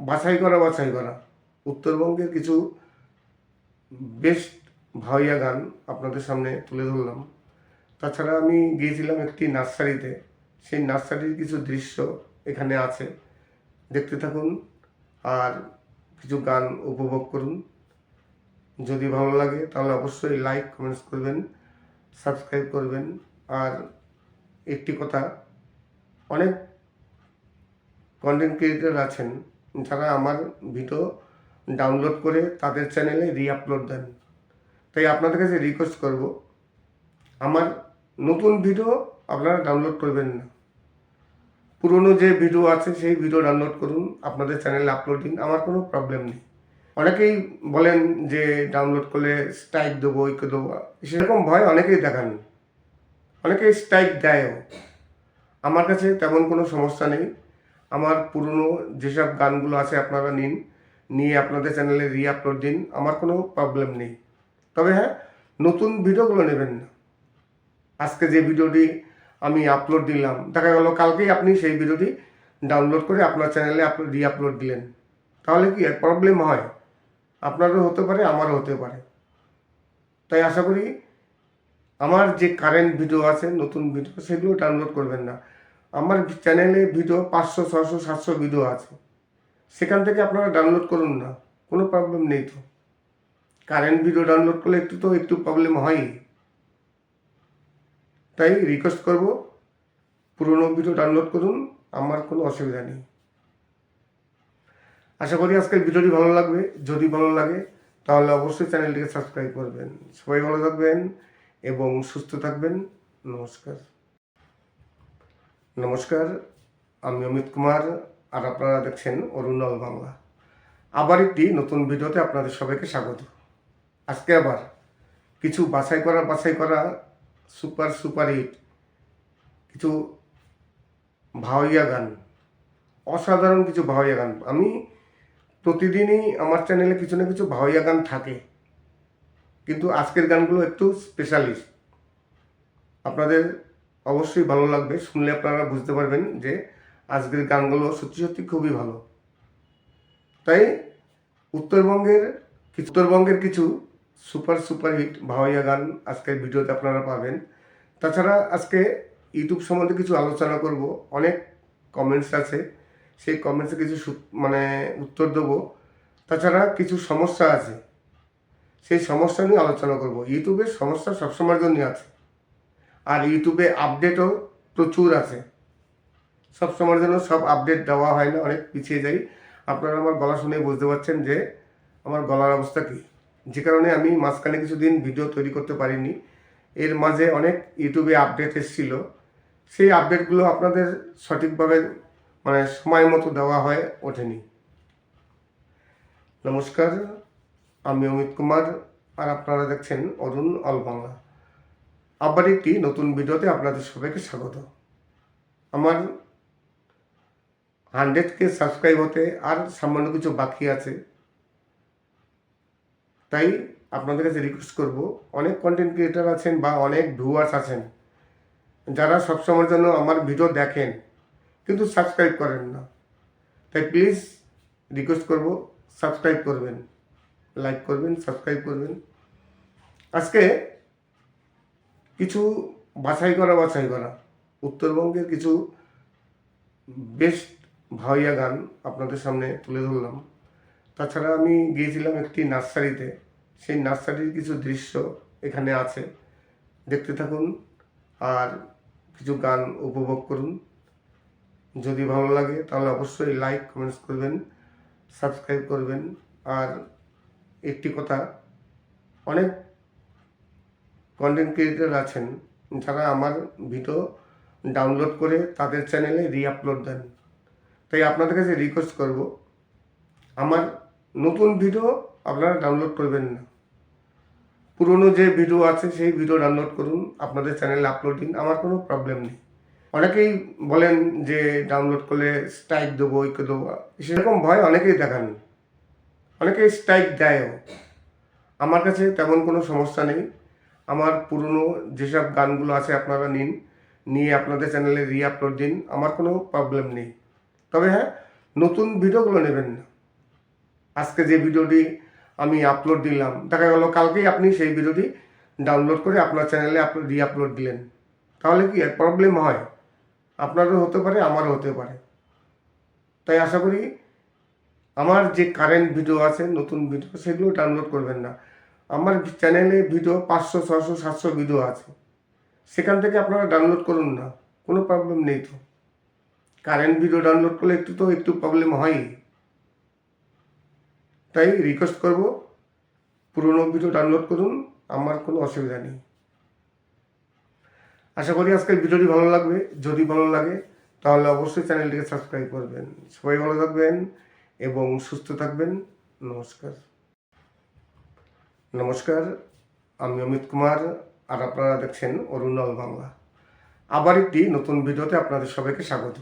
বাছাই করা উত্তরবঙ্গের কিছু বেস্ট ভাওয়াইয়া গান আপনাদের সামনে তুলে ধরলাম। তাছাড়া আমি গিয়েছিলাম একটি নার্সারিতে, সেই নার্সারির কিছু দৃশ্য এখানে আছে, দেখতে থাকুন আর কিছু গান উপভোগ করুন। যদি ভালো লাগে তাহলে অবশ্যই লাইক, কমেন্টস করবেন, সাবস্ক্রাইব করবেন। আর একটি কথা, অনেক কন্টেন্ট ক্রিয়েটর আছেন যারা আমার ভিডিও ডাউনলোড করে তাদের চ্যানেলে রিআপলোড দেন। তাই আপনাদের কাছে রিকোয়েস্ট করব, আমার নতুন ভিডিও আপনারা ডাউনলোড করবেন না। পুরনো যে ভিডিও আছে সেই ভিডিও ডাউনলোড করুন, আপনাদের চ্যানেলে আপলোড দিন, আমার কোনো প্রবলেম নেই। অনেকেই বলেন যে ডাউনলোড করলে স্ট্রাইক দেবো, ওইকে দেবো, সেরকম ভয় অনেকেই দেখান, অনেকেই স্ট্রাইক দেয়ও। আমার কাছে তেমন কোনো সমস্যা নেই। আমার পুরনো যেসব গানগুলো আছে আপনারা নিন, নিয়ে আপনাদের চ্যানেলে রিআপলোড দিন, আমার কোনো প্রবলেম নেই। তবে হ্যাঁ, নতুন ভিডিওগুলো নেবেন না। আজকে যে ভিডিওটি আমি আপলোড দিলাম, দেখা গেল কালকেই আপনি সেই ভিডিওটি ডাউনলোড করে আপনার চ্যানেলে রিআপলোড দিলেন, তাহলে কি প্রবলেম হয়? আপনারও হতে পারে, আমারও হতে পারে। তাই আশা করি আমার যে কারেন্ট ভিডিও আছে, নতুন ভিডিও, সেগুলো ডাউনলোড করবেন না। আমার চ্যানেলে ভিডিও 500, 600, 700 ভিডিও আছে, সেখান থেকে আপনারা ডাউনলোড করুন না, কোনো প্রবলেম নেই। তো কারেন্ট ভিডিও ডাউনলোড করলে একটু প্রবলেম হয়ই। তাই রিকোয়েস্ট করব, পুরনো ভিডিও ডাউনলোড করুন, আমার কোনো অসুবিধা নেই। আশা করি আজকের ভিডিওটি ভালো লাগবে। যদি ভালো লাগে তাহলে অবশ্যই চ্যানেলটিকে সাবস্ক্রাইব করবেন। সবাই ভালো থাকবেন এবং সুস্থ থাকবেন। নমস্কার। নমস্কার, আমি অমিত কুমার, আর আপনারা দেখছেন অরুণাল বাংলা। আবার একটি নতুন ভিডিওতে আপনাদের সবাইকে স্বাগত। আজকে আবার কিছু বাছাই করা সুপার হিট কিছু ভাওয়াইয়া গান, অসাধারণ কিছু ভাওয়াইয়া গান। আমি প্রতিদিনই আমার চ্যানেলে কিছু না কিছু ভাওয়াইয়া গান থাকে, কিন্তু আজকের গানগুলো একটু স্পেশালিস্ট। আপনাদের অবশ্যই ভালো লাগবে, শুনলে আপনারা বুঝতে পারবেন যে আজকের গানগুলো সত্যি সত্যি খুবই ভালো। তাই উত্তরবঙ্গের কিছু সুপার হিট ভাওয়াইয়া গান আজকের ভিডিওতে আপনারা পাবেন। তাছাড়া আজকে ইউটিউব সম্বন্ধে কিছু আলোচনা করব। অনেক কমেন্টস আছে, সেই কমেন্টসে কিছু উত্তর দেবো। তাছাড়া কিছু সমস্যা আছে, সেই সমস্যা নিয়ে আলোচনা করব। ইউটিউবের সমস্যা সবসময়ের জন্য আছে, আর ইউটিউবে আপডেটও প্রচুর আছে। সবসময়ের জন্য সব আপডেট দেওয়া হয় না, অনেক পিছিয়ে যাই। আপনারা আমার গলা শুনে বুঝতে পারছেন যে আমার গলার অবস্থা কী, যে কারণে আমি মাঝখানে কিছুদিন ভিডিও তৈরি করতে পারিনি। এর মাঝে অনেক ইউটিউবে আপডেট এসেছিল, সেই আপডেটগুলো আপনাদের সঠিকভাবে সময় মতো দেওয়া হয়ে ওঠেনি। নমস্কার, আমি অমিত কুমার, আর আপনারা দেখছেন অরুণ অল বাংলা। আবার একটি নতুন ভিডিওতে আপনাদের সবাইকে স্বাগত। আমার 100K সাবস্ক্রাইব হতে আর সামান্য কিছু বাকি আছে, তাই আপনাদের কাছে রিকোয়েস্ট করব, অনেক কন্টেন্ট ক্রিয়েটার আছেন বা অনেক ভিউয়ার্স আছেন যারা সবসময়ের জন্য আমার ভিডিও দেখেন কিন্তু সাবস্ক্রাইব করেন না। তাই প্লিজ রিকোয়েস্ট করব, সাবস্ক্রাইব করবেন, লাইক করবেন, সাবস্ক্রাইব করবেন। আজকে কিছু বাছাই করা উত্তরবঙ্গের কিছু বেস্ট ভাওয়াইয়া গান আপনাদের সামনে তুলে ধরলাম। তাছাড়া আমি গিয়েছিলাম একটি নার্সারিতে, সেই নার্সারির কিছু দৃশ্য এখানে আছে, দেখতে থাকুন আর কিছু গান উপভোগ করুন। যদি ভালো লাগে তাহলে অবশ্যই লাইক কমেন্টস করবেন, সাবস্ক্রাইব করবেন। আর একটি কথা, অনেক কন্টেন্ট ক্রিয়েটার আছেন যারা আমার ভিডিও ডাউনলোড করে তাদের চ্যানেলে রিআপলোড দেন। তাই আপনাদের কাছে রিকোয়েস্ট করব, আমার নতুন ভিডিও আপনারা ডাউনলোড করবেন না, পুরনো যে ভিডিও আছে সেই ভিডিও ডাউনলোড করুন, আপনাদের চ্যানেলে আপলোড দিন, আমার কোনো প্রবলেম নেই। অনেকেই বলেন যে ডাউনলোড করলে স্ট্রাইক দেবো, ওইকে দেবো, সেরকম ভয় অনেকেই দেখান, অনেকেই স্ট্রাইক দেয়ও। আমার কাছে তেমন কোনো সমস্যা নেই। আমার পুরনো যেসব গানগুলো আছে আপনারা নিয়ে আপনাদের চ্যানেলে রিআপলোড দিন, আমার কোনো প্রবলেম নেই। তবে হ্যাঁ, নতুন ভিডিওগুলো নেবেন না। আজকে যে ভিডিওটি আমি আপলোড দিলাম, দেখা গেল কালকেই আপনি সেই ভিডিওটি ডাউনলোড করে আপনার চ্যানেলে রিআপলোড দিলেন, তাহলে কি প্রবলেম হয়? আপনারও হতে পারে, আমারও হতে পারে। তাই আশা করি আমার যে কারেন্ট ভিডিও আছে, নতুন ভিডিও, সেগুলো ডাউনলোড করবেন না। আমার চ্যানেলে ভিডিও 500, 600, 700 ভিডিও আছে, সেখান থেকে আপনারা ডাউনলোড করুন না, কোনো প্রবলেম নেই। তো কারেন্ট ভিডিও ডাউনলোড করলে একটু প্রবলেম হয়। তাই রিকোয়েস্ট করব, পুরনো ভিডিও ডাউনলোড করুন, আমার কোনো অসুবিধা নেই। আশা করি আজকের ভিডিওটি ভালো লাগবে। যদি ভালো লাগে তাহলে অবশ্যই চ্যানেলটিকে সাবস্ক্রাইব করবেন। সবাই ভালো থাকবেন এবং সুস্থ থাকবেন। নমস্কার, আমি অমিত কুমার, আর আপনারা দেখছেন অরুণাল বাংলা। আবার একটি নতুন ভিডিওতে আপনাদের সবাইকে স্বাগত।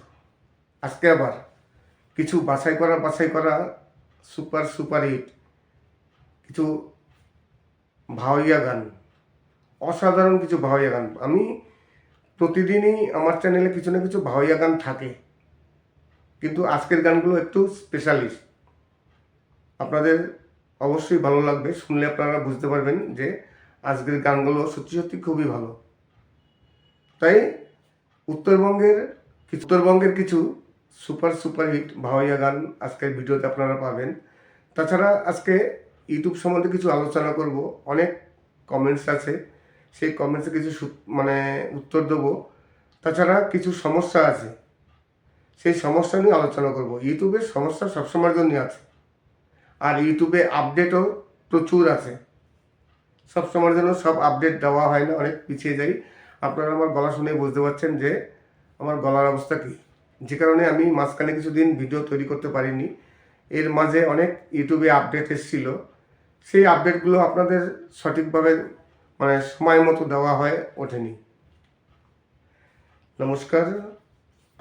আজকে আবার কিছু বাছাই করা সুপার হিট কিছু ভাওয়াইয়া গান, অসাধারণ কিছু ভাওয়াইয়া গান। আমি প্রতিদিনই আমার চ্যানেলে কিছু না কিছু ভাওয়াইয়া গান থাকে, কিন্তু আজকের গানগুলো একটু স্পেশালিস্ট। আপনাদের অবশ্যই ভালো লাগবে, শুনলে আপনারা বুঝতে পারবেন যে আজকের গানগুলো সত্যি সত্যি খুবই ভালো। তাই উত্তরবঙ্গের কিছু সুপার হিট ভাওয়াইয়া গান আজকের ভিডিওতে আপনারা পাবেন। তাছাড়া আজকে ইউটিউব সম্বন্ধে কিছু আলোচনা করব। অনেক কমেন্টস আছে, সেই কমেন্টসে কিছু উত্তর দেবো। তাছাড়া কিছু সমস্যা আছে, সেই সমস্যা নিয়ে আলোচনা করব। ইউটিউবের সমস্যা সবসময়ের জন্য আছে, আর ইউটিউবে আপডেটও প্রচুর আছে। সব সময়ের জন্য সব আপডেট দেওয়া হয় না, অনেক পিছিয়ে যাই। আপনারা আমার গলা শুনে বুঝতে পারছেন যে আমার গলার অবস্থা কী, যে কারণে আমি মাঝখানে কিছুদিন ভিডিও তৈরি করতে পারিনি। এর মাঝে অনেক ইউটিউবে আপডেট এসেছিল, সেই আপডেটগুলো আপনাদের সঠিকভাবে মানে সময় মতো দেওয়া হয়ে ওঠেনি। নমস্কার,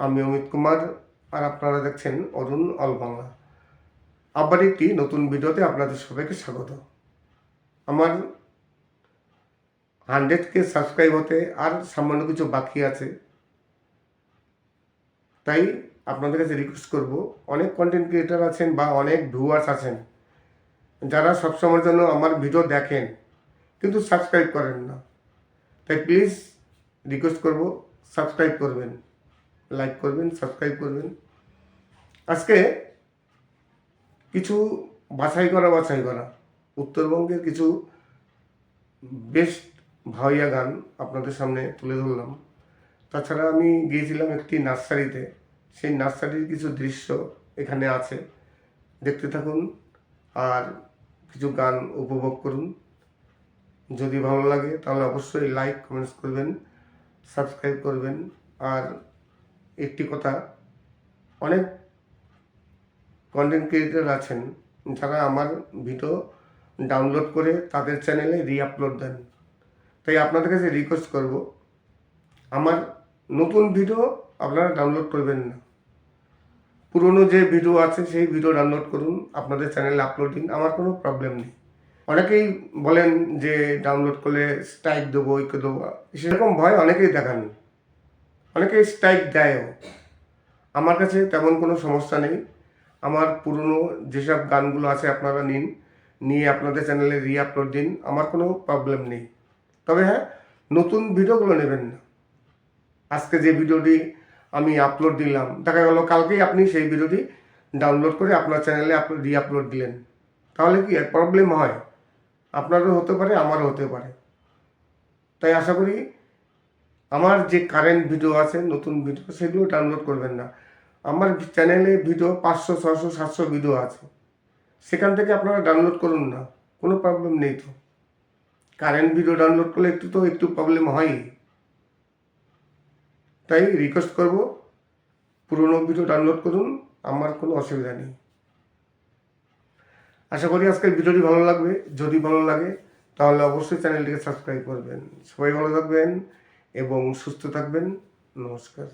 আমি অমিত কুমার, আর আপনারা দেখছেন অরুণ অল বাংলা। আবার একটি নতুন ভিডিওতে আপনাদের সবাইকে স্বাগত। আমার 100K সাবস্ক্রাইব হতে আর সামান্য কিছু বাকি আছে, তাই আপনাদের কাছে রিকোয়েস্ট করব, অনেক কন্টেন্ট ক্রিয়েটার আছেন বা অনেক ভিউয়ার্স আছেন যারা সবসময়ের জন্য আমার ভিডিও দেখেন কিন্তু সাবস্ক্রাইব করেন না। তাই প্লিজ রিকোয়েস্ট করব, সাবস্ক্রাইব করবেন, লাইক করবেন, সাবস্ক্রাইব করবেন। আজকে কিছু বাছাই করা উত্তরবঙ্গের কিছু বেস্ট ভাওয়াইয়া গান আপনাদের সামনে তুলে ধরলাম। তাছাড়া আমি গিয়েছিলাম একটি নার্সারিতে, সেই নার্সারির কিছু দৃশ্য এখানে আছে, দেখতে থাকুন আর কিছু গান উপভোগ করুন। যদি ভালো লাগে তাহলে অবশ্যই লাইক কমেন্টস করবেন, সাবস্ক্রাইব করবেন। আর একটি কথা, অনেক কন্টেন্ট ক্রিয়েটর আছেন যারা আমার ভিডিও ডাউনলোড করে তাদের চ্যানেলে রিআপলোড দেন। তাই আপনাদের কাছে রিকোয়েস্ট করব, আমার নতুন ভিডিও আপনারা ডাউনলোড করবেন না, পুরনো যে ভিডিও আছে সেই ভিডিও ডাউনলোড করুন, আপনাদের চ্যানেলে আপলোড দিন, আমার কোনো প্রবলেম নেই। অনেকেই বলেন যে ডাউনলোড করলে স্ট্রাইক দেবো, ওইকে দেবো, সেরকম ভয় অনেকেই দেখান, অনেকেই স্ট্রাইক দেয়ও। আমার কাছে তেমন কোনো সমস্যা নেই। আমার পুরনো যেসব গানগুলো আছে আপনারা নিন, নিয়ে আপনাদের চ্যানেলে রিআপলোড দিন, আমার কোনো প্রবলেম নেই। তবে হ্যাঁ, নতুন ভিডিওগুলো নেবেন না। আজকে যে ভিডিওটি আমি আপলোড দিলাম, দেখা গেল কালকেই আপনি সেই ভিডিওটি ডাউনলোড করে আপনার চ্যানেলে রিআপলোড দিলেন, তাহলে কি প্রবলেম হয়? আপনারও হতে পারে, আমারও হতে পারে। তাই আশা করি আমার যে কারেন্ট ভিডিও আছে, নতুন ভিডিও, সেগুলো ডাউনলোড করবেন না। আমার চ্যানেলে ভিডিও 500, 600, 700 ভিডিও আছে, সেখান থেকে আপনারা ডাউনলোড করুন না, কোনো প্রবলেম নেই। তো কারেন্ট ভিডিও ডাউনলোড করলে একটু প্রবলেম হয়ই। তাই রিকোয়েস্ট করব, পুরনো ভিডিও ডাউনলোড করুন, আমার কোনো অসুবিধা নেই। আশা করি আজকের ভিডিওটি ভালো লাগবে। যদি ভালো লাগে তাহলে অবশ্যই চ্যানেলটিকে সাবস্ক্রাইব করবেন। সবাই ভালো থাকবেন এবং সুস্থ থাকবেন। নমস্কার।